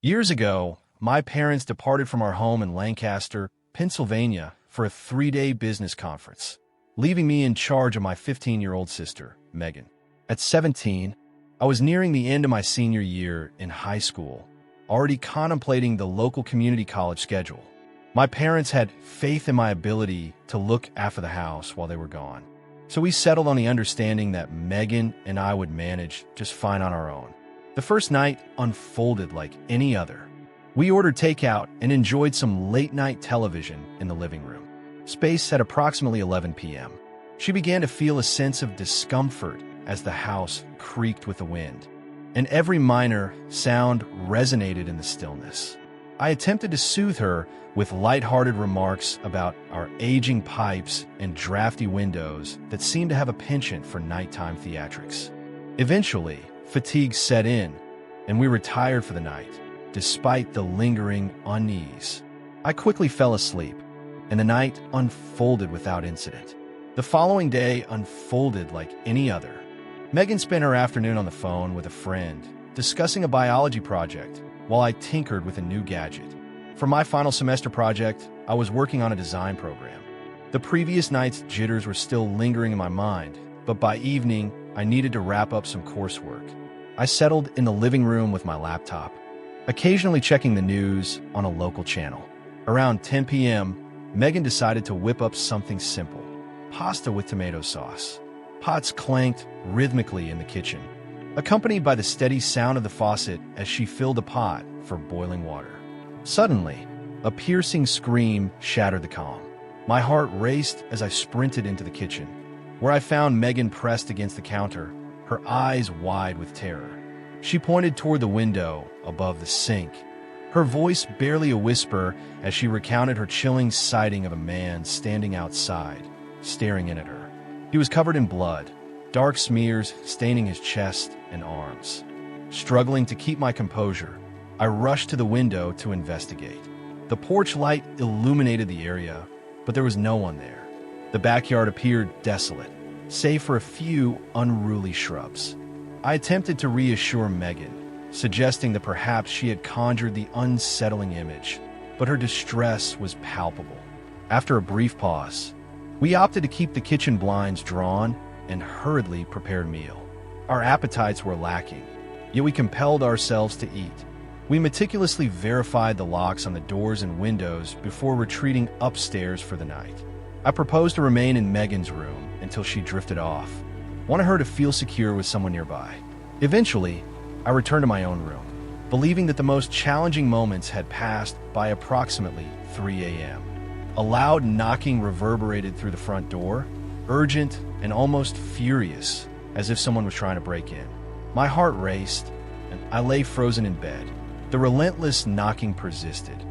Years ago, my parents departed from our home in Lancaster, Pennsylvania, for a 3-day business conference, leaving me in charge of my 15-year-old sister, Megan. At 17, I was nearing the end of my senior year in high school, already contemplating the local community college schedule. My parents had faith in my ability to look after the house while they were gone, so we settled on the understanding that Megan and I would manage just fine on our own. The first night unfolded like any other. We ordered takeout and enjoyed some late-night television in the living room. Space at approximately 11 p.m. She began to feel a sense of discomfort as the house creaked with the wind, and every minor sound resonated in the stillness. I attempted to soothe her with lighthearted remarks about our aging pipes and drafty windows that seemed to have a penchant for nighttime theatrics. Eventually, fatigue set in, and we retired for the night, despite the lingering unease. I quickly fell asleep, and the night unfolded without incident. The following day unfolded like any other. Megan spent her afternoon on the phone with a friend, discussing a biology project, while I tinkered with a new gadget. For my final semester project, I was working on a design program. The previous night's jitters were still lingering in my mind, but by evening, I needed to wrap up some coursework. I settled in the living room with my laptop, occasionally checking the news on a local channel. Around 10 p.m., Megan decided to whip up something simple: pasta with tomato sauce. Pots clanked rhythmically in the kitchen, accompanied by the steady sound of the faucet as she filled a pot for boiling water. Suddenly, a piercing scream shattered the calm. My heart raced as I sprinted into the kitchen, where I found Megan pressed against the counter, her eyes wide with terror. She pointed toward the window above the sink, her voice barely a whisper as she recounted her chilling sighting of a man standing outside, staring in at her. He was covered in blood, dark smears staining his chest and arms. Struggling to keep my composure, I rushed to the window to investigate. The porch light illuminated the area, but there was no one there. The backyard appeared desolate, save for a few unruly shrubs. I attempted to reassure Megan, suggesting that perhaps she had conjured the unsettling image, but her distress was palpable. After a brief pause, we opted to keep the kitchen blinds drawn and hurriedly prepared a meal. Our appetites were lacking, yet we compelled ourselves to eat. We meticulously verified the locks on the doors and windows before retreating upstairs for the night. I proposed to remain in Megan's room until she drifted off, wanted her to feel secure with someone nearby. Eventually, I returned to my own room, believing that the most challenging moments had passed by approximately 3 a.m. A loud knocking reverberated through the front door, urgent and almost furious, as if someone was trying to break in. My heart raced, and I lay frozen in bed. The relentless knocking persisted,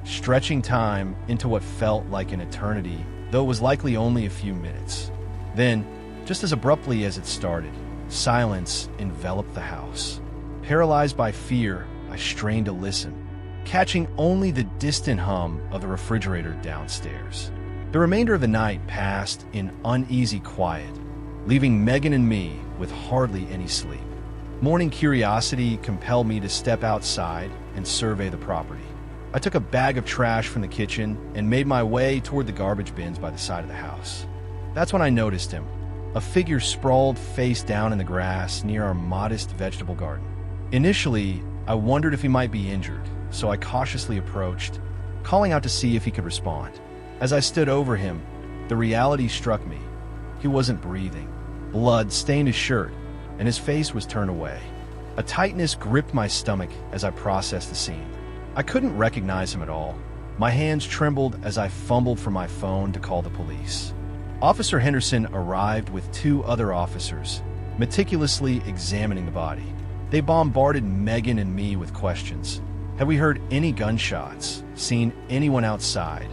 stretching time into what felt like an eternity, though it was likely only a few minutes. Then, just as abruptly as it started, silence enveloped the house. Paralyzed by fear, I strained to listen, catching only the distant hum of the refrigerator downstairs. The remainder of the night passed in uneasy quiet, leaving Megan and me with hardly any sleep. Morning curiosity compelled me to step outside and survey the property. I took a bag of trash from the kitchen and made my way toward the garbage bins by the side of the house. That's when I noticed him, a figure sprawled face down in the grass near our modest vegetable garden. Initially, I wondered if he might be injured, so I cautiously approached, calling out to see if he could respond. As I stood over him, the reality struck me. He wasn't breathing. Blood stained his shirt, and his face was turned away. A tightness gripped my stomach as I processed the scene. I couldn't recognize him at all. My hands trembled as I fumbled for my phone to call the police. Officer Henderson arrived with 2 other officers, meticulously examining the body. They bombarded Megan and me with questions. Had we heard any gunshots, seen anyone outside,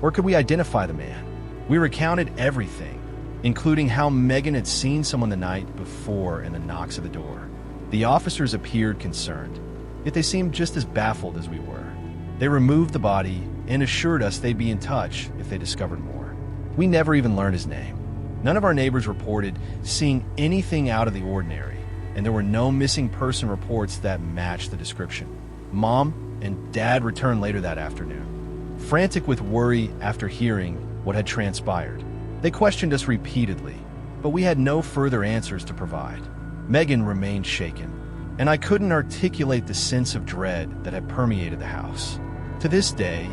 or could we identify the man? We recounted everything, including how Megan had seen someone the night before and the knocks at the door. The officers appeared concerned, yet they seemed just as baffled as we were. They removed the body and assured us they'd be in touch if they discovered more. We never even learned his name. None of our neighbors reported seeing anything out of the ordinary, and there were no missing person reports that matched the description. Mom, and Dad returned later that afternoon, frantic with worry after hearing what had transpired. They questioned us repeatedly, but we had no further answers to provide. Megan remained shaken, and I couldn't articulate the sense of dread that had permeated the house. To this day,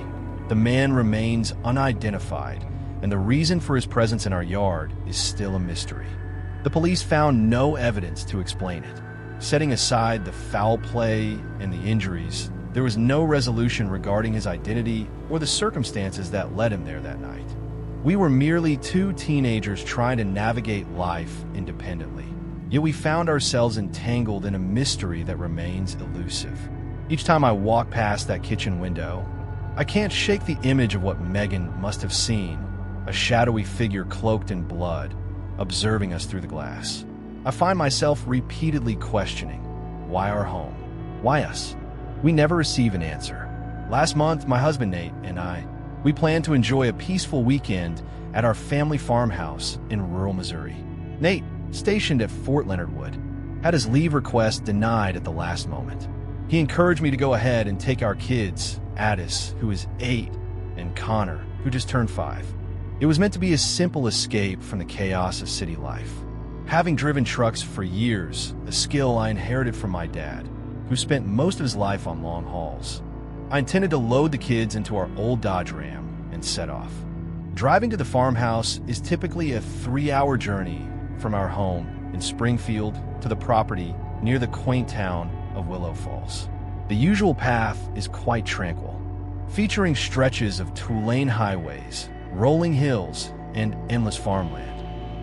the man remains unidentified, and the reason for his presence in our yard is still a mystery. The police found no evidence to explain it. Setting aside the foul play and the injuries, there was no resolution regarding his identity or the circumstances that led him there that night. We were merely two teenagers trying to navigate life independently, yet we found ourselves entangled in a mystery that remains elusive. Each time I walk past that kitchen window, I can't shake the image of what Megan must have seen, a shadowy figure cloaked in blood, observing us through the glass. I find myself repeatedly questioning, why our home? Why us? We never receive an answer. Last month, my husband Nate and we planned to enjoy a peaceful weekend at our family farmhouse in rural Missouri. Nate, stationed at Fort Leonard Wood, had his leave request denied at the last moment. He encouraged me to go ahead and take our kids, Addis, who is 8, and Connor, who just turned 5. It was meant to be a simple escape from the chaos of city life. Having driven trucks for years, a skill I inherited from my dad, who spent most of his life on long hauls, I intended to load the kids into our old Dodge Ram and set off. Driving to the farmhouse is typically a 3-hour journey from our home in Springfield to the property near the quaint town of Willow Falls. The usual path is quite tranquil, featuring stretches of two-lane highways, rolling hills, and endless farmland.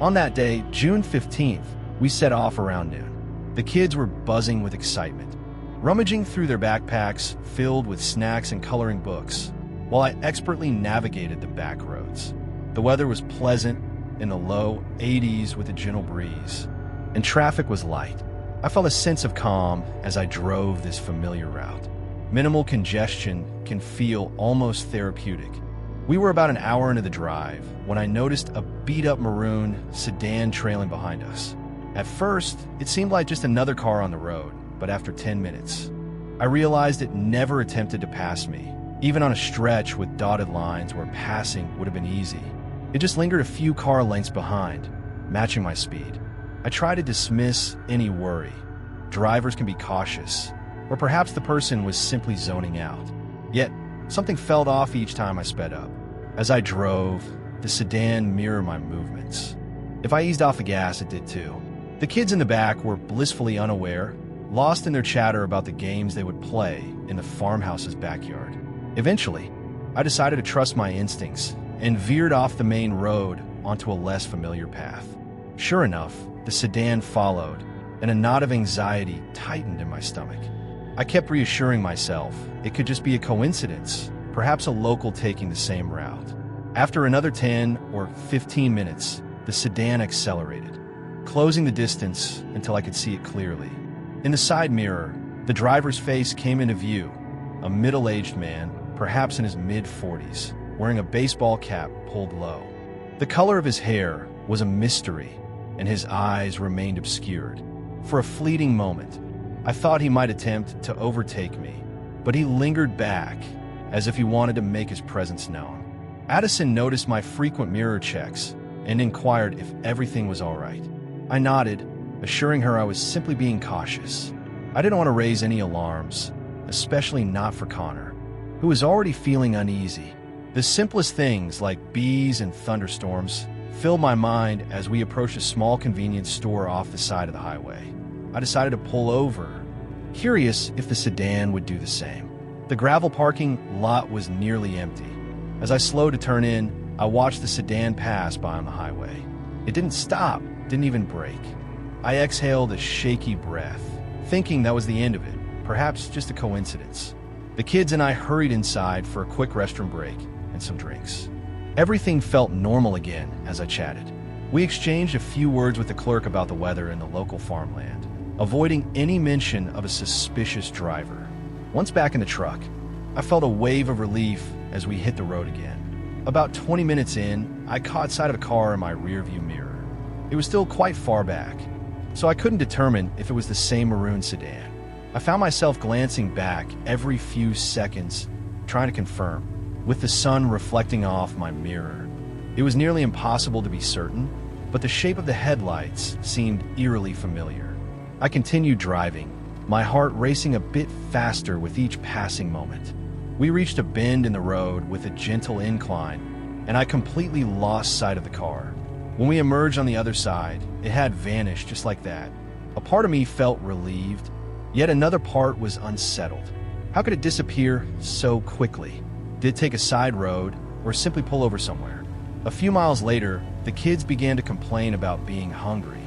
On that day, June 15th, we set off around noon. The kids were buzzing with excitement, rummaging through their backpacks filled with snacks and coloring books, while I expertly navigated the back roads. The weather was pleasant, in the low 80s with a gentle breeze, and traffic was light. I felt a sense of calm as I drove this familiar route. Minimal congestion can feel almost therapeutic. We were about an hour into the drive when I noticed a beat-up maroon sedan trailing behind us. At first, it seemed like just another car on the road, but after 10 minutes, I realized it never attempted to pass me, even on a stretch with dotted lines where passing would have been easy. It just lingered a few car lengths behind, matching my speed. I tried to dismiss any worry. Drivers can be cautious, or perhaps the person was simply zoning out. Yet, something felt off each time I sped up. As I drove, the sedan mirrored my movements. If I eased off the gas, it did too. The kids in the back were blissfully unaware, lost in their chatter about the games they would play in the farmhouse's backyard. Eventually, I decided to trust my instincts and veered off the main road onto a less familiar path. Sure enough, the sedan followed, and a knot of anxiety tightened in my stomach. I kept reassuring myself it could just be a coincidence, perhaps a local taking the same route. After another 10 or 15 minutes, the sedan accelerated, closing the distance until I could see it clearly. In the side mirror, the driver's face came into view, a middle-aged man, perhaps in his mid-40s, wearing a baseball cap pulled low. The color of his hair was a mystery, and his eyes remained obscured. For a fleeting moment, I thought he might attempt to overtake me, but he lingered back, as if he wanted to make his presence known. Addison noticed my frequent mirror checks and inquired if everything was all right. I nodded, assuring her I was simply being cautious. I didn't want to raise any alarms, especially not for Connor, who was already feeling uneasy. The simplest things like bees and thunderstorms filled my mind as we approached a small convenience store off the side of the highway. I decided to pull over, curious if the sedan would do the same. The gravel parking lot was nearly empty. As I slowed to turn in, I watched the sedan pass by on the highway. It didn't stop, didn't even brake. I exhaled a shaky breath, thinking that was the end of it, perhaps just a coincidence. The kids and I hurried inside for a quick restroom break and some drinks. Everything felt normal again as I chatted. We exchanged a few words with the clerk about the weather in the local farmland, avoiding any mention of a suspicious driver. Once back in the truck, I felt a wave of relief as we hit the road again. About 20 minutes in, I caught sight of a car in my rearview mirror. It was still quite far back, so I couldn't determine if it was the same maroon sedan. I found myself glancing back every few seconds, trying to confirm, with the sun reflecting off my mirror. It was nearly impossible to be certain, but the shape of the headlights seemed eerily familiar. I continued driving, my heart racing a bit faster with each passing moment. We reached a bend in the road with a gentle incline, and I completely lost sight of the car. When we emerged on the other side, it had vanished just like that. A part of me felt relieved, yet another part was unsettled. How could it disappear so quickly? Did it take a side road or simply pull over somewhere? A few miles later, the kids began to complain about being hungry.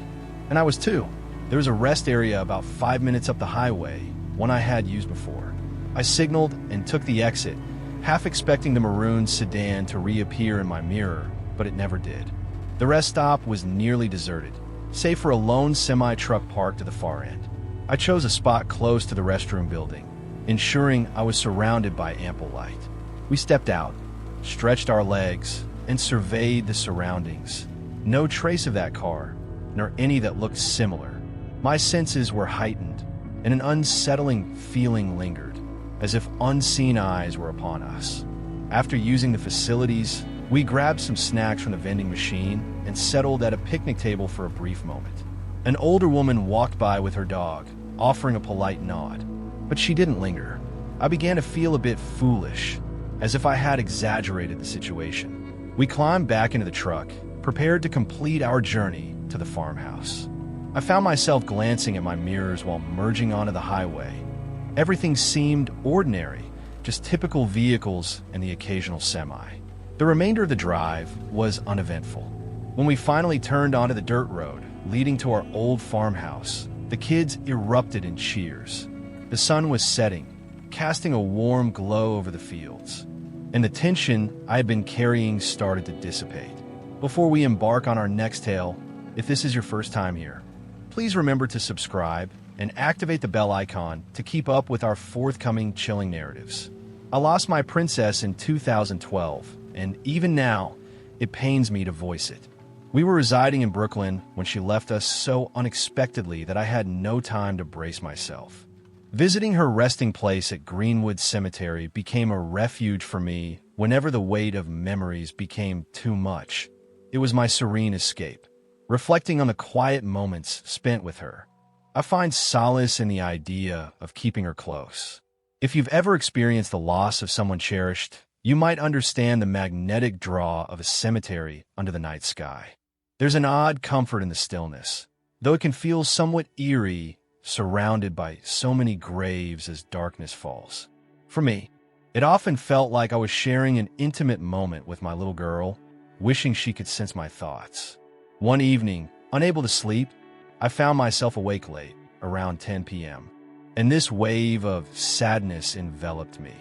And I was too. There was a rest area about 5 minutes up the highway, one I had used before. I signaled and took the exit, half expecting the maroon sedan to reappear in my mirror, but it never did. The rest stop was nearly deserted, save for a lone semi-truck parked at the far end. I chose a spot close to the restroom building, ensuring I was surrounded by ample light. We stepped out, stretched our legs, and surveyed the surroundings. No trace of that car, nor any that looked similar. My senses were heightened, and an unsettling feeling lingered, as if unseen eyes were upon us. After using the facilities, we grabbed some snacks from the vending machine and settled at a picnic table for a brief moment. An older woman walked by with her dog, offering a polite nod, but she didn't linger. I began to feel a bit foolish, as if I had exaggerated the situation. We climbed back into the truck, prepared to complete our journey to the farmhouse. I found myself glancing at my mirrors while merging onto the highway. Everything seemed ordinary, just typical vehicles and the occasional semi. The remainder of the drive was uneventful. When we finally turned onto the dirt road leading to our old farmhouse, the kids erupted in cheers. The sun was setting, casting a warm glow over the fields, and the tension I had been carrying started to dissipate. Before we embark on our next tale, if this is your first time here, please remember to subscribe and activate the bell icon to keep up with our forthcoming chilling narratives. I lost my princess in 2012, and even now, it pains me to voice it. We were residing in Brooklyn when she left us so unexpectedly that I had no time to brace myself. Visiting her resting place at Greenwood Cemetery became a refuge for me whenever the weight of memories became too much. It was my serene escape, reflecting on the quiet moments spent with her. I find solace in the idea of keeping her close. If you've ever experienced the loss of someone cherished, you might understand the magnetic draw of a cemetery under the night sky. There's an odd comfort in the stillness, though it can feel somewhat eerie, surrounded by so many graves as darkness falls. For me, it often felt like I was sharing an intimate moment with my little girl, wishing she could sense my thoughts. One evening, unable to sleep, I found myself awake late, around 10 p.m., and this wave of sadness enveloped me.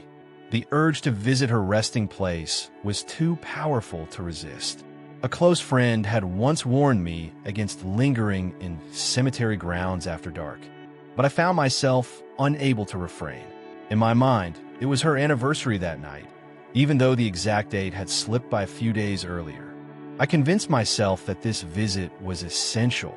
The urge to visit her resting place was too powerful to resist. A close friend had once warned me against lingering in cemetery grounds after dark, but I found myself unable to refrain. In my mind, it was her anniversary that night, even though the exact date had slipped by a few days earlier. I convinced myself that this visit was essential.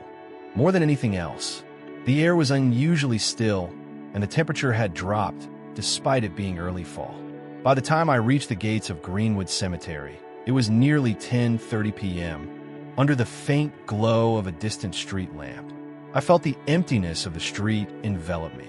More than anything else, the air was unusually still, and the temperature had dropped despite it being early fall. By the time I reached the gates of Greenwood Cemetery, it was nearly 10:30 p.m. Under the faint glow of a distant street lamp, I felt the emptiness of the street envelop me.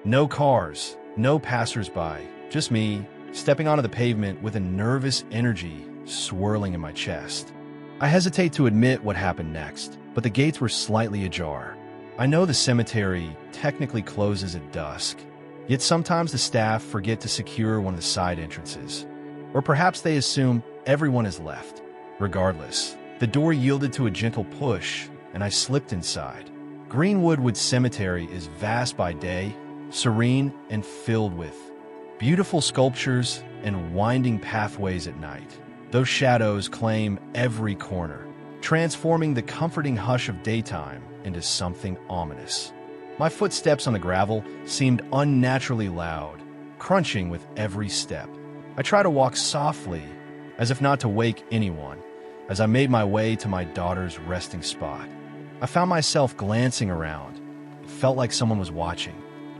No cars, no passers-by, just me, stepping onto the pavement with a nervous energy swirling in my chest. I hesitate to admit what happened next, but the gates were slightly ajar. I know the cemetery technically closes at dusk, yet sometimes the staff forget to secure one of the side entrances. Or perhaps they assume everyone has left. Regardless, the door yielded to a gentle push, and I slipped inside. Greenwood Cemetery is vast by day, serene and filled with beautiful sculptures and winding pathways at night. Those shadows claim every corner, transforming the comforting hush of daytime into something ominous. My footsteps on the gravel seemed unnaturally loud, crunching with every step. I tried to walk softly, as if not to wake anyone, as I made my way to my daughter's resting spot. I found myself glancing around. It felt like someone was watching,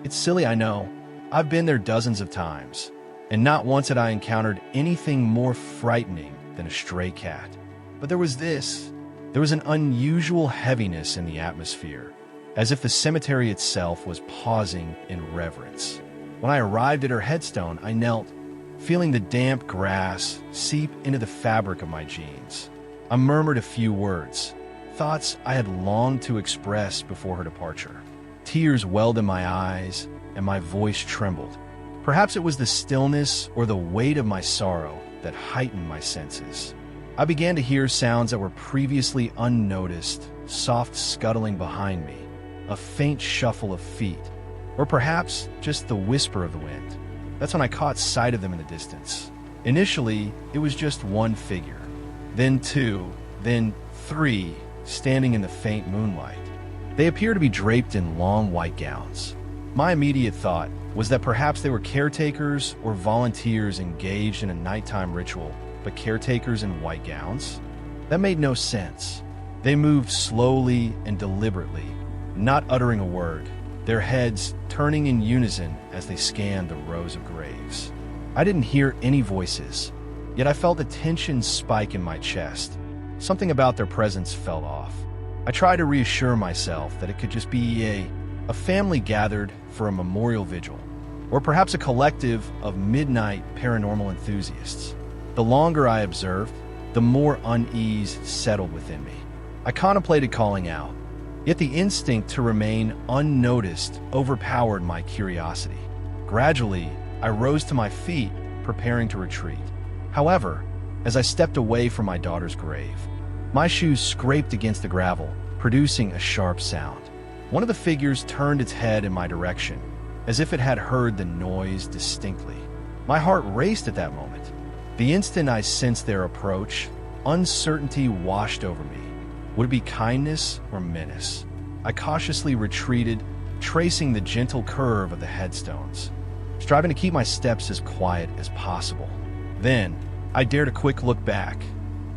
It's silly, I know. I've been there dozens of times, and not once had I encountered anything more frightening than a stray cat. But there was this. There was an unusual heaviness in the atmosphere, as if the cemetery itself was pausing in reverence. When I arrived at her headstone, I knelt, feeling the damp grass seep into the fabric of my jeans. I murmured a few words, thoughts I had longed to express before her departure. Tears welled in my eyes, and my voice trembled. Perhaps it was the stillness or the weight of my sorrow that heightened my senses. I began to hear sounds that were previously unnoticed, soft scuttling behind me, a faint shuffle of feet, or perhaps just the whisper of the wind. That's when I caught sight of them in the distance. Initially, it was just one figure, then two, then three, standing in the faint moonlight. They appeared to be draped in long white gowns. My immediate thought was that perhaps they were caretakers or volunteers engaged in a nighttime ritual, but caretakers in white gowns? That made no sense. They moved slowly and deliberately, not uttering a word, their heads turning in unison as they scanned the rows of graves. I didn't hear any voices, yet I felt a tension spike in my chest. Something about their presence felt off. I tried to reassure myself that it could just be a family gathered for a memorial vigil, or perhaps a collective of midnight paranormal enthusiasts. The longer I observed, the more unease settled within me. I contemplated calling out, yet the instinct to remain unnoticed overpowered my curiosity. Gradually, I rose to my feet, preparing to retreat. However, as I stepped away from my daughter's grave, my shoes scraped against the gravel, producing a sharp sound. One of the figures turned its head in my direction, as if it had heard the noise distinctly. My heart raced at that moment. The instant I sensed their approach, uncertainty washed over me. Would it be kindness or menace? I cautiously retreated, tracing the gentle curve of the headstones, striving to keep my steps as quiet as possible. Then, I dared a quick look back.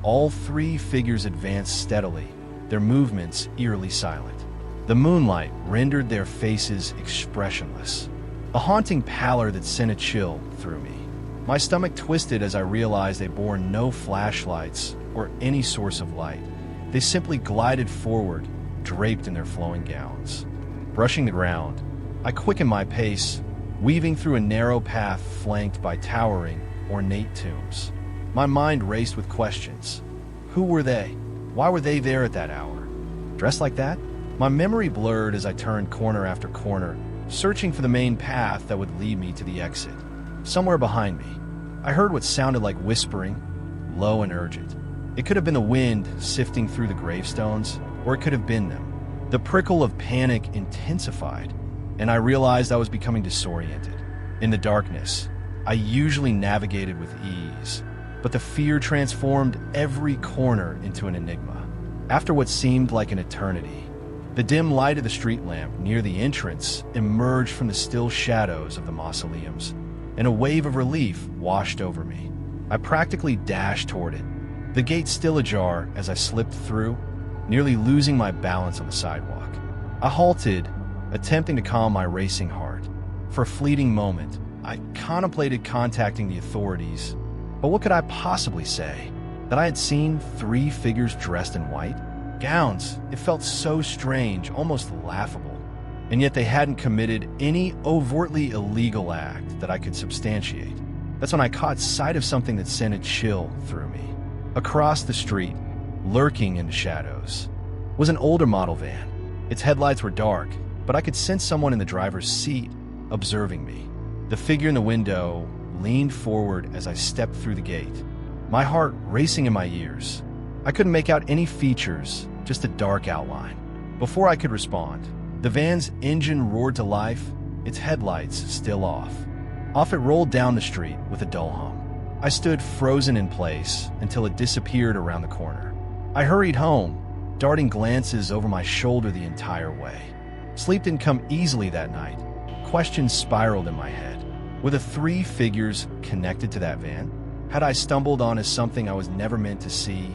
All three figures advanced steadily, their movements eerily silent. The moonlight rendered their faces expressionless, a haunting pallor that sent a chill through me. My stomach twisted as I realized they bore no flashlights or any source of light. They simply glided forward, draped in their flowing gowns. Brushing the ground, I quickened my pace, weaving through a narrow path flanked by towering, ornate tombs. My mind raced with questions. Who were they? Why were they there at that hour? Dressed like that? My memory blurred as I turned corner after corner, searching for the main path that would lead me to the exit. Somewhere behind me, I heard what sounded like whispering, low and urgent. It could have been the wind sifting through the gravestones, or it could have been them. The prickle of panic intensified, and I realized I was becoming disoriented. In the darkness, I usually navigated with ease, but the fear transformed every corner into an enigma. After what seemed like an eternity, the dim light of the street lamp near the entrance emerged from the still shadows of the mausoleums, and a wave of relief washed over me. I practically dashed toward it, the gate still ajar as I slipped through, nearly losing my balance on the sidewalk. I halted, attempting to calm my racing heart. For a fleeting moment, I contemplated contacting the authorities, but what could I possibly say? That I had seen three figures dressed in white? Gowns. It felt so strange, almost laughable. And yet they hadn't committed any overtly illegal act that I could substantiate. That's when I caught sight of something that sent a chill through me. Across the street, lurking in the shadows, was an older model van. Its headlights were dark, but I could sense someone in the driver's seat observing me. The figure in the window leaned forward as I stepped through the gate, my heart racing in my ears. I couldn't make out any features, just a dark outline. Before I could respond, the van's engine roared to life, its headlights still off. Off it rolled down the street with a dull hum. I stood frozen in place until it disappeared around the corner. I hurried home, darting glances over my shoulder the entire way. Sleep didn't come easily that night. Questions spiraled in my head. Were the three figures connected to that van? Had I stumbled onto something I was never meant to see?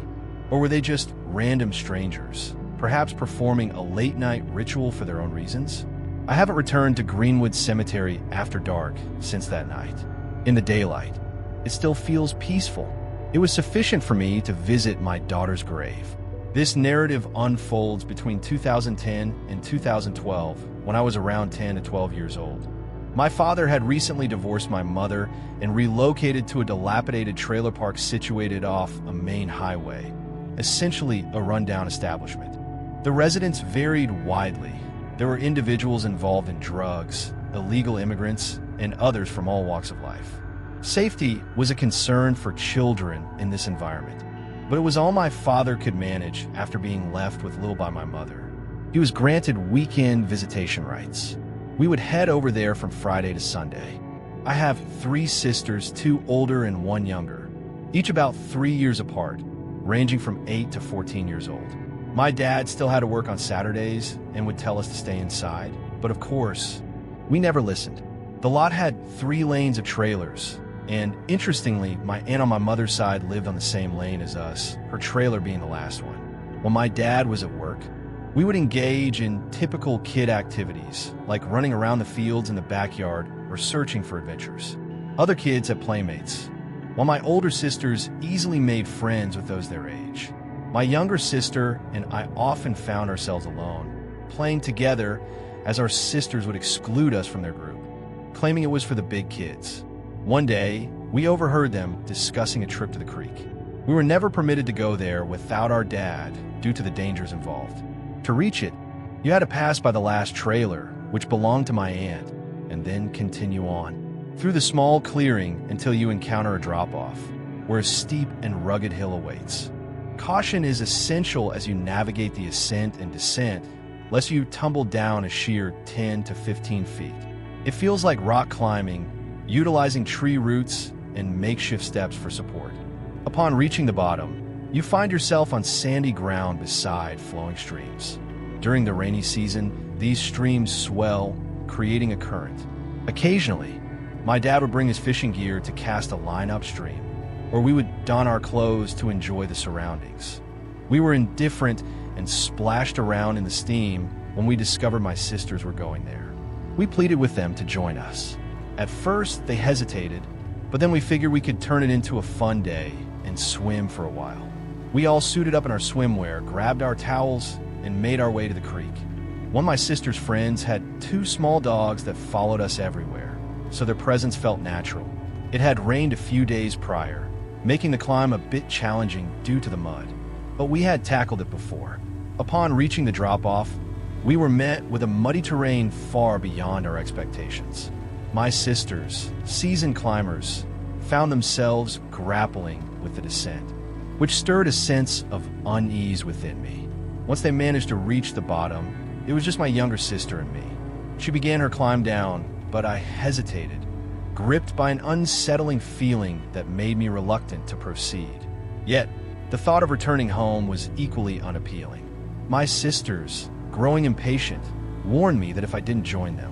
Or were they just random strangers, perhaps performing a late-night ritual for their own reasons? I haven't returned to Greenwood Cemetery after dark since that night. In the daylight, it still feels peaceful. It was sufficient for me to visit my daughter's grave. This narrative unfolds between 2010 and 2012, when I was around 10 to 12 years old. My father had recently divorced my mother and relocated to a dilapidated trailer park situated off a main highway, essentially a rundown establishment. The residents varied widely. There were individuals involved in drugs, illegal immigrants, and others from all walks of life. Safety was a concern for children in this environment, but it was all my father could manage after being left with little by my mother. He was granted weekend visitation rights. We would head over there from Friday to Sunday. I have 3 sisters, 2 older and 1 younger, each about 3 years apart, ranging from 8 to 14 years old. My dad still had to work on Saturdays and would tell us to stay inside, but of course, we never listened. The lot had 3 lanes of trailers, and interestingly, my aunt on my mother's side lived on the same lane as us, her trailer being the last one. When my dad was at work, we would engage in typical kid activities, like running around the fields in the backyard or searching for adventures. Other kids had playmates, while my older sisters easily made friends with those their age. My younger sister and I often found ourselves alone, playing together as our sisters would exclude us from their group, claiming it was for the big kids. One day, we overheard them discussing a trip to the creek. We were never permitted to go there without our dad due to the dangers involved. To reach it, you had to pass by the last trailer, which belonged to my aunt, and then continue on through the small clearing until you encounter a drop-off, where a steep and rugged hill awaits. Caution is essential as you navigate the ascent and descent, lest you tumble down a sheer 10 to 15 feet. It feels like rock climbing, utilizing tree roots and makeshift steps for support. Upon reaching the bottom, you find yourself on sandy ground beside flowing streams. During the rainy season, these streams swell, creating a current. Occasionally, my dad would bring his fishing gear to cast a line upstream, or we would don our clothes to enjoy the surroundings. We were indifferent and splashed around in the steam when we discovered my sisters were going there. We pleaded with them to join us. At first, they hesitated, but then we figured we could turn it into a fun day and swim for a while. We all suited up in our swimwear, grabbed our towels, and made our way to the creek. One of my sister's friends had 2 small dogs that followed us everywhere, so their presence felt natural. It had rained a few days prior, making the climb a bit challenging due to the mud, but we had tackled it before. Upon reaching the drop-off, we were met with a muddy terrain far beyond our expectations. My sisters, seasoned climbers, found themselves grappling with the descent, which stirred a sense of unease within me. Once they managed to reach the bottom, it was just my younger sister and me. She began her climb down, but I hesitated, gripped by an unsettling feeling that made me reluctant to proceed. Yet, the thought of returning home was equally unappealing. My sisters, growing impatient, warned me that if I didn't join them,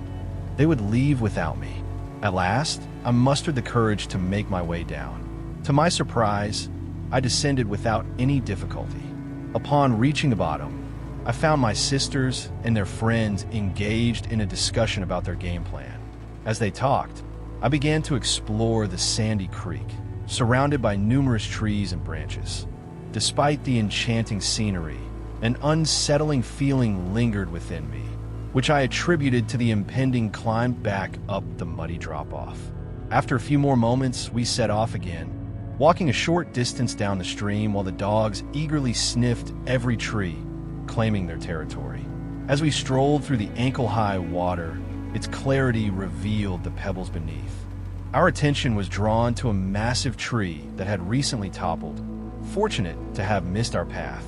they would leave without me. At last, I mustered the courage to make my way down. To my surprise, I descended without any difficulty. Upon reaching the bottom, I found my sisters and their friends engaged in a discussion about their game plan. As they talked, I began to explore the sandy creek, surrounded by numerous trees and branches. Despite the enchanting scenery, an unsettling feeling lingered within me, which I attributed to the impending climb back up the muddy drop-off. After a few more moments, we set off again, walking a short distance down the stream while the dogs eagerly sniffed every tree, claiming their territory. As we strolled through the ankle-high water, its clarity revealed the pebbles beneath. Our attention was drawn to a massive tree that had recently toppled, fortunate to have missed our path.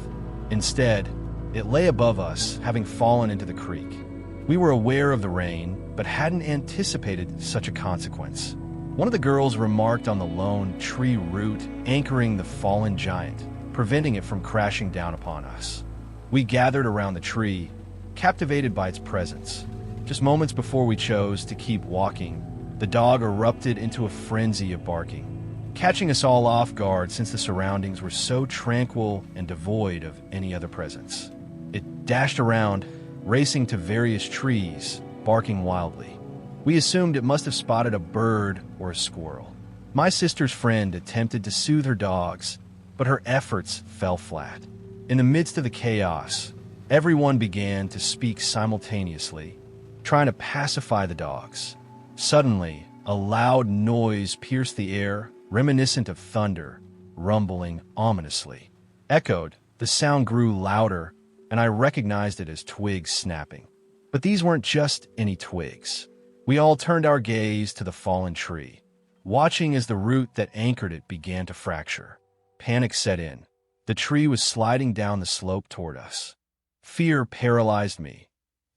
Instead, it lay above us, having fallen into the creek. We were aware of the rain, but hadn't anticipated such a consequence. One of the girls remarked on the lone tree root anchoring the fallen giant, preventing it from crashing down upon us. We gathered around the tree, captivated by its presence. Just moments before we chose to keep walking, the dog erupted into a frenzy of barking, catching us all off guard since the surroundings were so tranquil and devoid of any other presence. It dashed around, racing to various trees, barking wildly. We assumed it must have spotted a bird or a squirrel. My sister's friend attempted to soothe her dogs, but her efforts fell flat. In the midst of the chaos, everyone began to speak simultaneously, trying to pacify the dogs. Suddenly, a loud noise pierced the air, reminiscent of thunder, rumbling ominously. Echoed, the sound grew louder, and I recognized it as twigs snapping. But these weren't just any twigs. We all turned our gaze to the fallen tree, watching as the root that anchored it began to fracture. Panic set in. The tree was sliding down the slope toward us. Fear paralyzed me,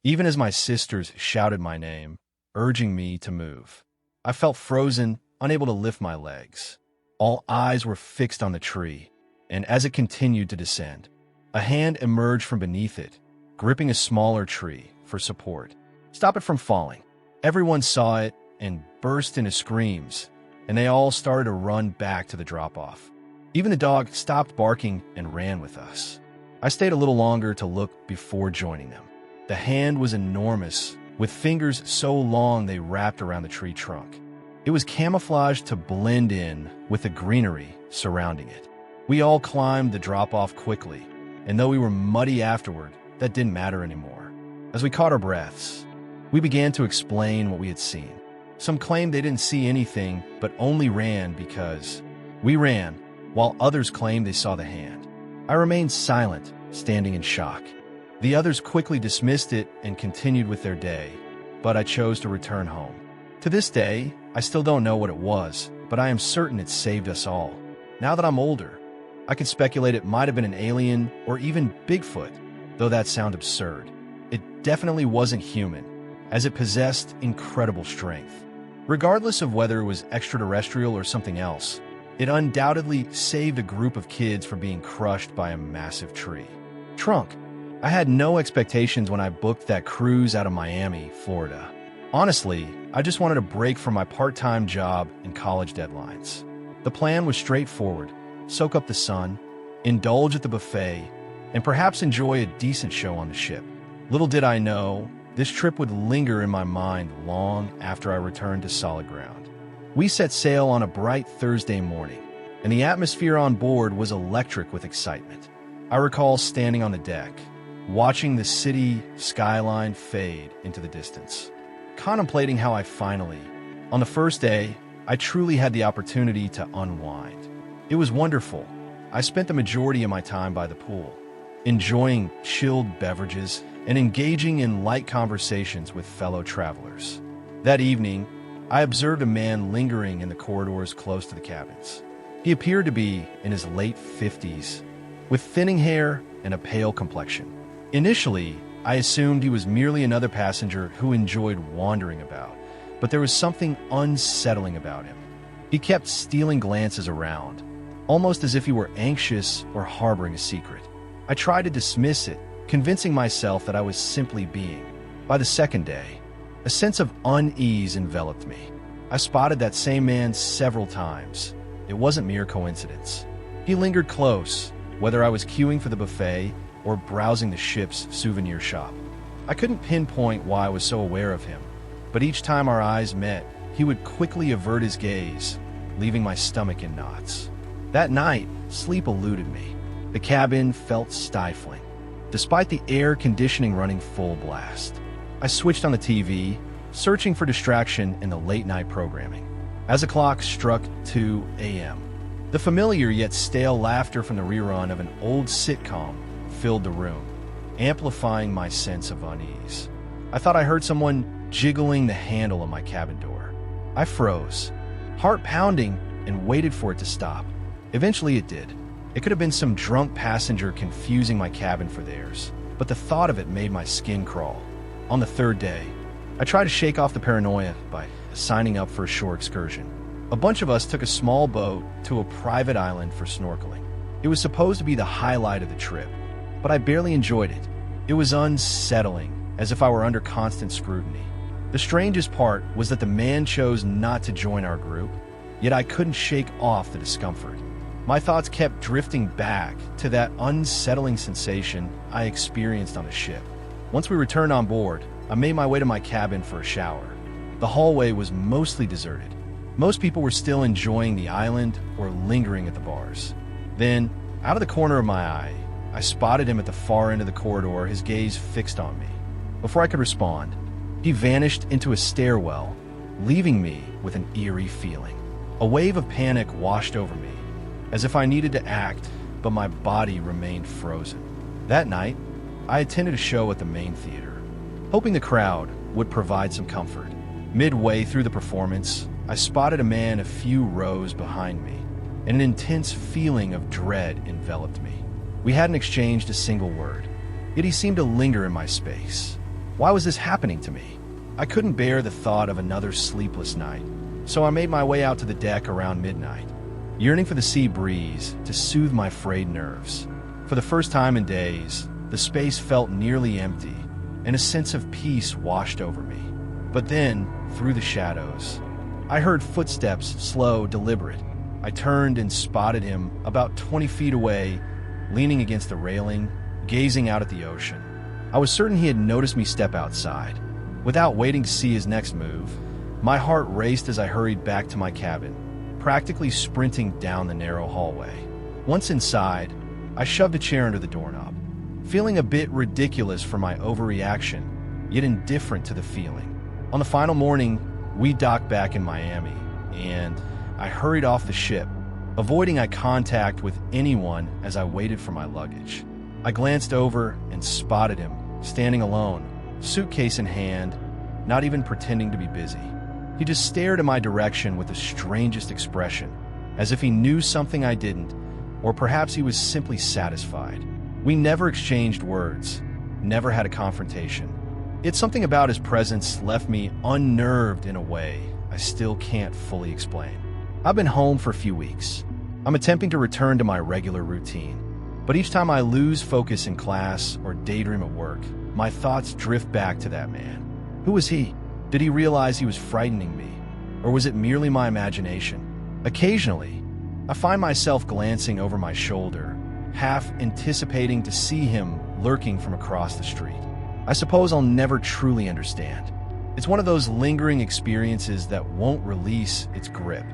even as my sisters shouted my name, urging me to move. I felt frozen, unable to lift my legs. All eyes were fixed on the tree, and as it continued to descend, a hand emerged from beneath it, gripping a smaller tree for support. Stop it from falling. Everyone saw it and burst into screams, and they all started to run back to the drop-off. Even the dog stopped barking and ran with us. I stayed a little longer to look before joining them. The hand was enormous, with fingers so long they wrapped around the tree trunk. It was camouflaged to blend in with the greenery surrounding it. We all climbed the drop-off quickly, and though we were muddy afterward, that didn't matter anymore. As we caught our breaths, we began to explain what we had seen. Some claimed they didn't see anything, but only ran because we ran, while others claimed they saw the hand. I remained silent, standing in shock. The others quickly dismissed it and continued with their day, but I chose to return home. To this day, I still don't know what it was, but I am certain it saved us all. Now that I'm older, I can speculate it might have been an alien or even Bigfoot, though that sounds absurd. It definitely wasn't human, as it possessed incredible strength. Regardless of whether it was extraterrestrial or something else, it undoubtedly saved a group of kids from being crushed by a massive tree. Trunk. I had no expectations when I booked that cruise out of Miami, Florida. Honestly, I just wanted a break from my part-time job and college deadlines. The plan was straightforward: soak up the sun, indulge at the buffet, and perhaps enjoy a decent show on the ship. Little did I know, this trip would linger in my mind long after I returned to solid ground. We set sail on a bright Thursday morning, and the atmosphere on board was electric with excitement. I recall standing on the deck, watching the city skyline fade into the distance, contemplating how on the first day, I truly had the opportunity to unwind. It was wonderful. I spent the majority of my time by the pool, enjoying chilled beverages and engaging in light conversations with fellow travelers. That evening, I observed a man lingering in the corridors close to the cabins. He appeared to be in his late 50s, with thinning hair and a pale complexion. Initially, I assumed he was merely another passenger who enjoyed wandering about, but there was something unsettling about him. He kept stealing glances around, almost as if he were anxious or harboring a secret. I tried to dismiss it, convincing myself that I was simply being. By the second day, a sense of unease enveloped me. I spotted that same man several times. It wasn't mere coincidence. He lingered close, whether I was queuing for the buffet or browsing the ship's souvenir shop. I couldn't pinpoint why I was so aware of him, but each time our eyes met, he would quickly avert his gaze, leaving my stomach in knots. That night, sleep eluded me. The cabin felt stifling, despite the air conditioning running full blast. I switched on the TV, searching for distraction in the late-night programming. As the clock struck 2 a.m., the familiar yet stale laughter from the rerun of an old sitcom filled the room, amplifying my sense of unease. I thought I heard someone jiggling the handle of my cabin door. I froze, heart pounding, and waited for it to stop. Eventually it did. It could have been some drunk passenger confusing my cabin for theirs, but the thought of it made my skin crawl. On the third day, I tried to shake off the paranoia by signing up for a shore excursion. A bunch of us took a small boat to a private island for snorkeling. It was supposed to be the highlight of the trip, but I barely enjoyed it. It was unsettling, as if I were under constant scrutiny. The strangest part was that the man chose not to join our group, yet I couldn't shake off the discomfort. My thoughts kept drifting back to that unsettling sensation I experienced on the ship. Once we returned on board, I made my way to my cabin for a shower. The hallway was mostly deserted. Most people were still enjoying the island or lingering at the bars. Then, out of the corner of my eye, I spotted him at the far end of the corridor, his gaze fixed on me. Before I could respond, he vanished into a stairwell, leaving me with an eerie feeling. A wave of panic washed over me, as if I needed to act, but my body remained frozen. That night, I attended a show at the main theater, hoping the crowd would provide some comfort. Midway through the performance, I spotted a man a few rows behind me, and an intense feeling of dread enveloped me. We hadn't exchanged a single word, yet he seemed to linger in my space. Why was this happening to me? I couldn't bear the thought of another sleepless night, so I made my way out to the deck around midnight, yearning for the sea breeze to soothe my frayed nerves. For the first time in days, the space felt nearly empty, and a sense of peace washed over me. But then, through the shadows, I heard footsteps, slow, deliberate. I turned and spotted him about 20 feet away, leaning against the railing, gazing out at the ocean. I was certain he had noticed me step outside. Without waiting to see his next move, my heart raced as I hurried back to my cabin, practically sprinting down the narrow hallway. Once inside, I shoved a chair under the doorknob, feeling a bit ridiculous for my overreaction, yet indifferent to the feeling. On the final morning, we docked back in Miami, and I hurried off the ship, avoiding eye contact with anyone as I waited for my luggage. I glanced over and spotted him, standing alone, suitcase in hand, not even pretending to be busy. He just stared in my direction with the strangest expression, as if he knew something I didn't, or perhaps he was simply satisfied. We never exchanged words, never had a confrontation. Yet something about his presence left me unnerved in a way I still can't fully explain. I've been home for a few weeks. I'm attempting to return to my regular routine, but each time I lose focus in class or daydream at work, my thoughts drift back to that man. Who was he? Did he realize he was frightening me, or was it merely my imagination? Occasionally, I find myself glancing over my shoulder, half anticipating to see him lurking from across the street. I suppose I'll never truly understand. It's one of those lingering experiences that won't release its grip.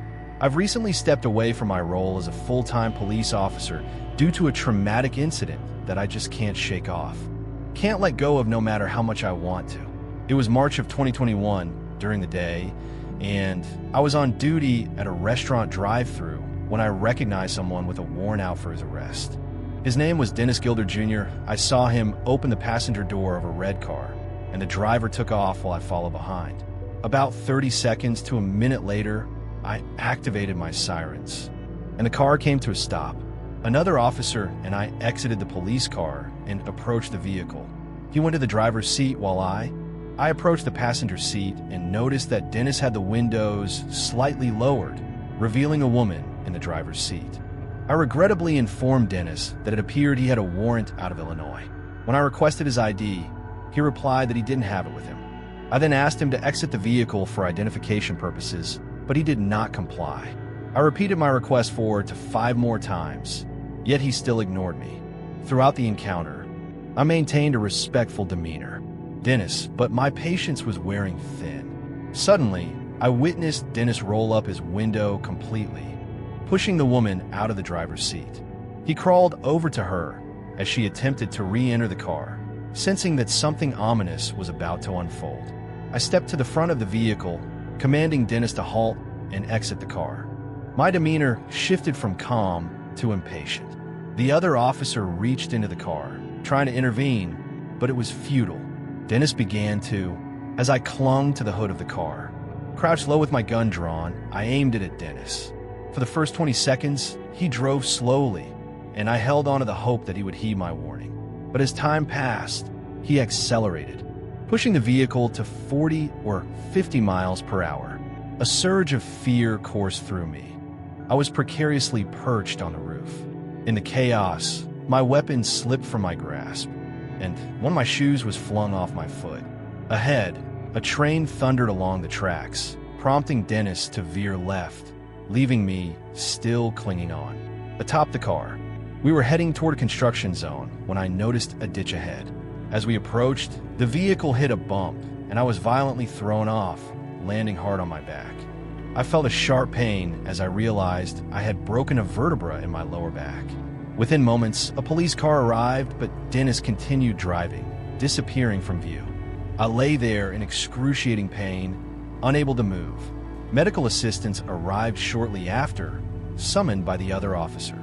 I've recently stepped away from my role as a full-time police officer due to a traumatic incident that I just can't shake off. Can't let go of no matter how much I want to. It was March of 2021 during the day, and I was on duty at a restaurant drive-thru when I recognized someone with a warrant out for his arrest. His name was Dennis Gilder Jr. I saw him open the passenger door of a red car, and the driver took off while I followed behind. About 30 seconds to a minute later, I activated my sirens, and the car came to a stop. Another officer and I exited the police car and approached the vehicle. He went to the driver's seat while I approached the passenger seat and noticed that Dennis had the windows slightly lowered, revealing a woman in the driver's seat. I regrettably informed Dennis that it appeared he had a warrant out of Illinois. When I requested his ID, he replied that he didn't have it with him. I then asked him to exit the vehicle for identification purposes, but he did not comply. I repeated my request 4 to 5 more times, yet he still ignored me. Throughout the encounter, I maintained a respectful demeanor. Dennis, but my patience was wearing thin. Suddenly, I witnessed Dennis roll up his window completely, pushing the woman out of the driver's seat. He crawled over to her as she attempted to re-enter the car, sensing that something ominous was about to unfold. I stepped to the front of the vehicle, commanding Dennis to halt and exit the car. My demeanor shifted from calm to impatient. The other officer reached into the car, trying to intervene, but it was futile. Dennis began to, as I clung to the hood of the car. Crouched low with my gun drawn, I aimed it at Dennis. For the first 20 seconds, he drove slowly, and I held on to the hope that he would heed my warning. But as time passed, he accelerated, pushing the vehicle to 40 or 50 miles per hour. A surge of fear coursed through me. I was precariously perched on the roof. In the chaos, my weapon slipped from my grasp, and one of my shoes was flung off my foot. Ahead, a train thundered along the tracks, prompting Dennis to veer left, leaving me still clinging on. Atop the car, we were heading toward a construction zone when I noticed a ditch ahead. As we approached, the vehicle hit a bump, and I was violently thrown off, landing hard on my back. I felt a sharp pain as I realized I had broken a vertebra in my lower back. Within moments, a police car arrived, but Dennis continued driving, disappearing from view. I lay there in excruciating pain, unable to move. Medical assistance arrived shortly after, summoned by the other officer.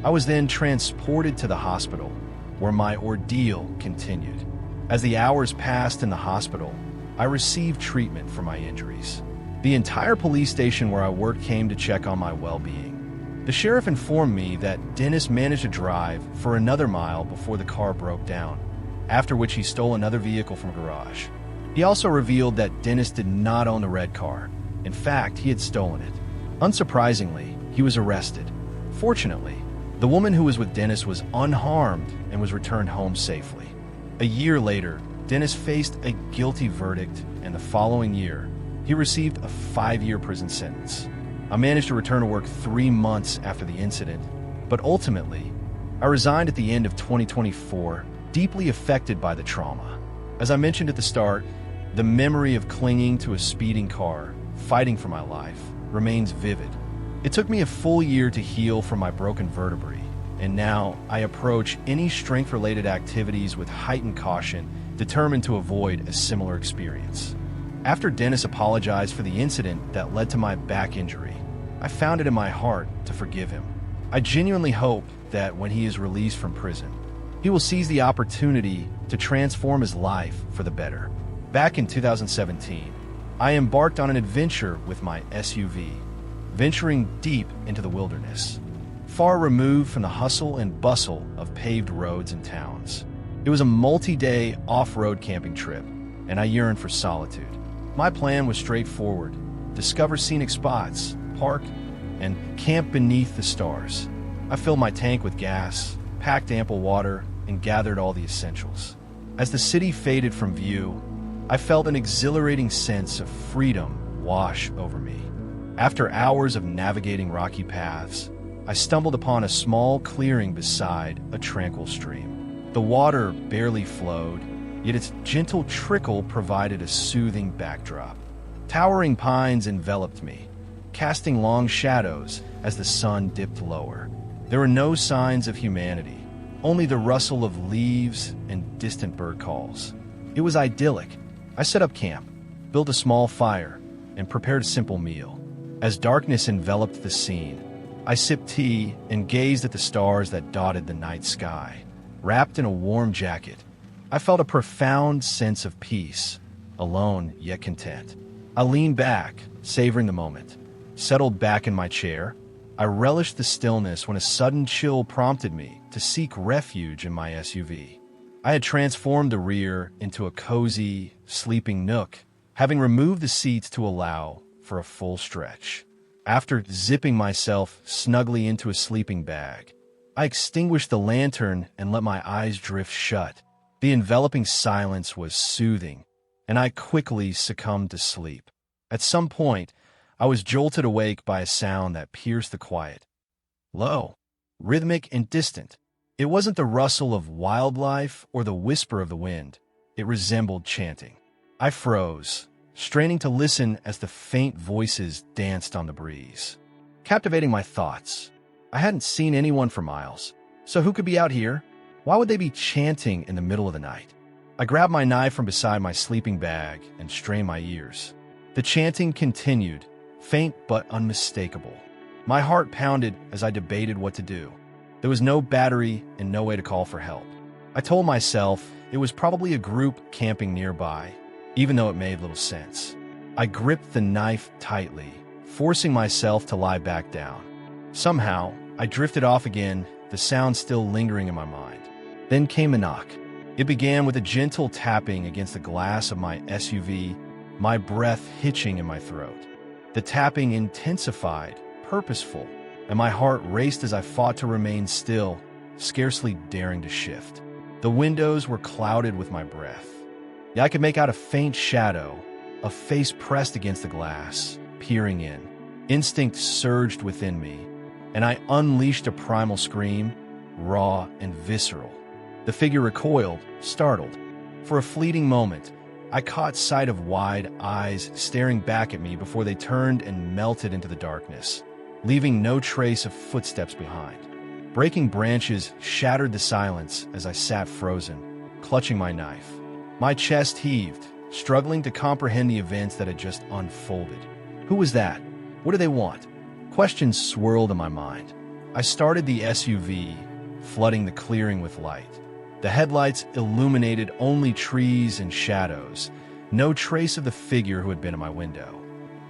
I was then transported to the hospital, where my ordeal continued. As the hours passed in the hospital, I received treatment for my injuries. The entire police station where I worked came to check on my well-being. The sheriff informed me that Dennis managed to drive for another mile before the car broke down, after which he stole another vehicle from a garage. He also revealed that Dennis did not own the red car. In fact, he had stolen it. Unsurprisingly, he was arrested. Fortunately, the woman who was with Dennis was unharmed and was returned home safely. A year later, Dennis faced a guilty verdict, and the following year, he received a 5-year prison sentence. I managed to return to work 3 months after the incident, but ultimately, I resigned at the end of 2024, deeply affected by the trauma. As I mentioned at the start, the memory of clinging to a speeding car, fighting for my life, remains vivid. It took me a full year to heal from my broken vertebrae, and now I approach any strength-related activities with heightened caution, determined to avoid a similar experience. After Dennis apologized for the incident that led to my back injury, I found it in my heart to forgive him. I genuinely hope that when he is released from prison, he will seize the opportunity to transform his life for the better. Back in 2017, I embarked on an adventure with my SUV, venturing deep into the wilderness, far removed from the hustle and bustle of paved roads and towns. It was a multi-day off-road camping trip, and I yearned for solitude. My plan was straightforward: discover scenic spots, park, and camp beneath the stars. I filled my tank with gas, packed ample water, and gathered all the essentials. As the city faded from view, I felt an exhilarating sense of freedom wash over me. After hours of navigating rocky paths, I stumbled upon a small clearing beside a tranquil stream. The water barely flowed, yet its gentle trickle provided a soothing backdrop. Towering pines enveloped me, casting long shadows as the sun dipped lower. There were no signs of humanity, only the rustle of leaves and distant bird calls. It was idyllic. I set up camp, built a small fire, and prepared a simple meal. As darkness enveloped the scene, I sipped tea and gazed at the stars that dotted the night sky. Wrapped in a warm jacket, I felt a profound sense of peace, alone yet content. I leaned back, savoring the moment. Settled back in my chair, I relished the stillness when a sudden chill prompted me to seek refuge in my SUV. I had transformed the rear into a cozy, sleeping nook, having removed the seats to allow for a full stretch. After zipping myself snugly into a sleeping bag, I extinguished the lantern and let my eyes drift shut. The enveloping silence was soothing, and I quickly succumbed to sleep. At some point, I was jolted awake by a sound that pierced the quiet. Low, rhythmic, and distant. It wasn't the rustle of wildlife or the whisper of the wind. It resembled chanting. I froze, straining to listen as the faint voices danced on the breeze. Captivating my thoughts, I hadn't seen anyone for miles. So who could be out here? Why would they be chanting in the middle of the night? I grabbed my knife from beside my sleeping bag and strained my ears. The chanting continued, faint but unmistakable. My heart pounded as I debated what to do. There was no battery and no way to call for help. I told myself it was probably a group camping nearby, even though it made little sense. I gripped the knife tightly, forcing myself to lie back down. Somehow, I drifted off again, the sound still lingering in my mind. Then came a knock. It began with a gentle tapping against the glass of my SUV, my breath hitching in my throat. The tapping intensified, purposeful, and my heart raced as I fought to remain still, scarcely daring to shift. The windows were clouded with my breath. I could make out a faint shadow, a face pressed against the glass, peering in. Instinct surged within me, and I unleashed a primal scream, raw and visceral. The figure recoiled, startled, For a fleeting moment, I caught sight of wide eyes staring back at me before they turned and melted into the darkness, leaving no trace of footsteps behind. Breaking branches shattered the silence as I sat frozen, clutching my knife. My chest heaved, struggling to comprehend the events that had just unfolded. Who was that? What do they want? Questions swirled in my mind. I started the SUV, flooding the clearing with light. The headlights illuminated only trees and shadows, no trace of the figure who had been in my window.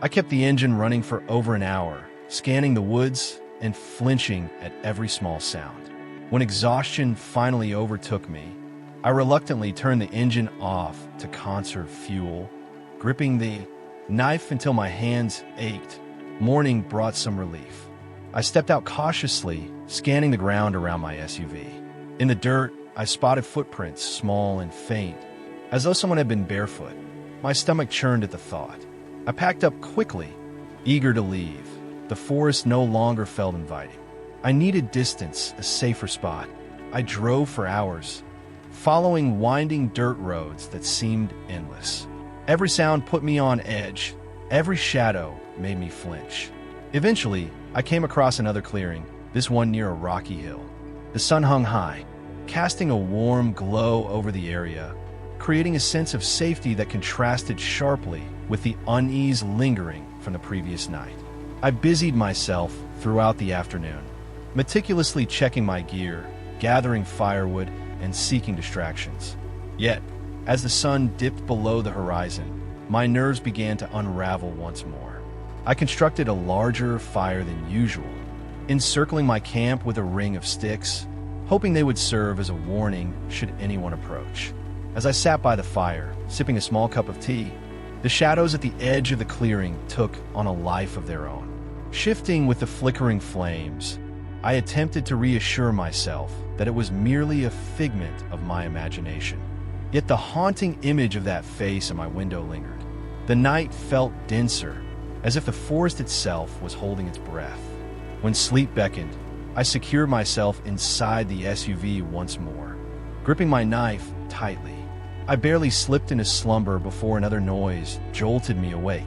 I kept the engine running for over an hour, scanning the woods and flinching at every small sound. When exhaustion finally overtook me, I reluctantly turned the engine off to conserve fuel, gripping the knife until my hands ached. Morning brought some relief. I stepped out cautiously, scanning the ground around my SUV. In the dirt, I spotted footprints, small and faint, as though someone had been barefoot. My stomach churned at the thought. I packed up quickly, eager to leave. The forest no longer felt inviting. I needed distance, a safer spot. I drove for hours, following winding dirt roads that seemed endless. Every sound put me on edge. Every shadow made me flinch. Eventually, I came across another clearing, this one near a rocky hill. The sun hung high, casting a warm glow over the area, creating a sense of safety that contrasted sharply with the unease lingering from the previous night. I busied myself throughout the afternoon, meticulously checking my gear, gathering firewood, and seeking distractions. Yet, as the sun dipped below the horizon, my nerves began to unravel once more. I constructed a larger fire than usual, encircling my camp with a ring of sticks, hoping they would serve as a warning should anyone approach. As I sat by the fire, sipping a small cup of tea, the shadows at the edge of the clearing took on a life of their own. Shifting with the flickering flames, I attempted to reassure myself that it was merely a figment of my imagination. Yet the haunting image of that face in my window lingered. The night felt denser, as if the forest itself was holding its breath. When sleep beckoned, I secured myself inside the SUV once more, gripping my knife tightly. I barely slipped into slumber before another noise jolted me awake,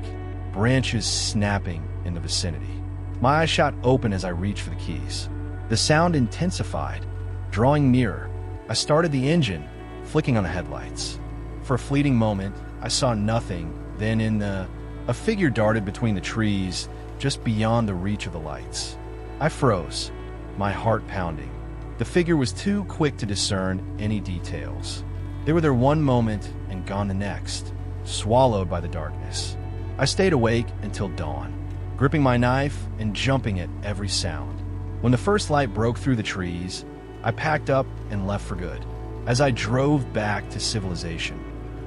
branches snapping in the vicinity. My eyes shot open as I reached for the keys. The sound intensified, drawing nearer. I started the engine, flicking on the headlights. For a fleeting moment, I saw nothing. Then a figure darted between the trees, just beyond the reach of the lights. I froze, my heart pounding. The figure was too quick to discern any details. They were there one moment and gone the next, swallowed by the darkness. I stayed awake until dawn, gripping my knife and jumping at every sound. When the first light broke through the trees, I packed up and left for good. As I drove back to civilization,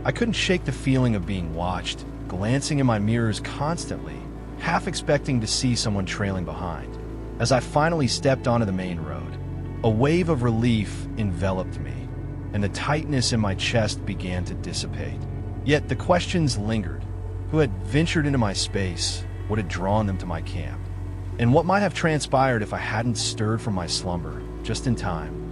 I couldn't shake the feeling of being watched, glancing in my mirrors constantly, half expecting to see someone trailing behind. As I finally stepped onto the main road, a wave of relief enveloped me, and the tightness in my chest began to dissipate. Yet the questions lingered. Who had ventured into my space? What had drawn them to my camp? And what might have transpired if I hadn't stirred from my slumber just in time?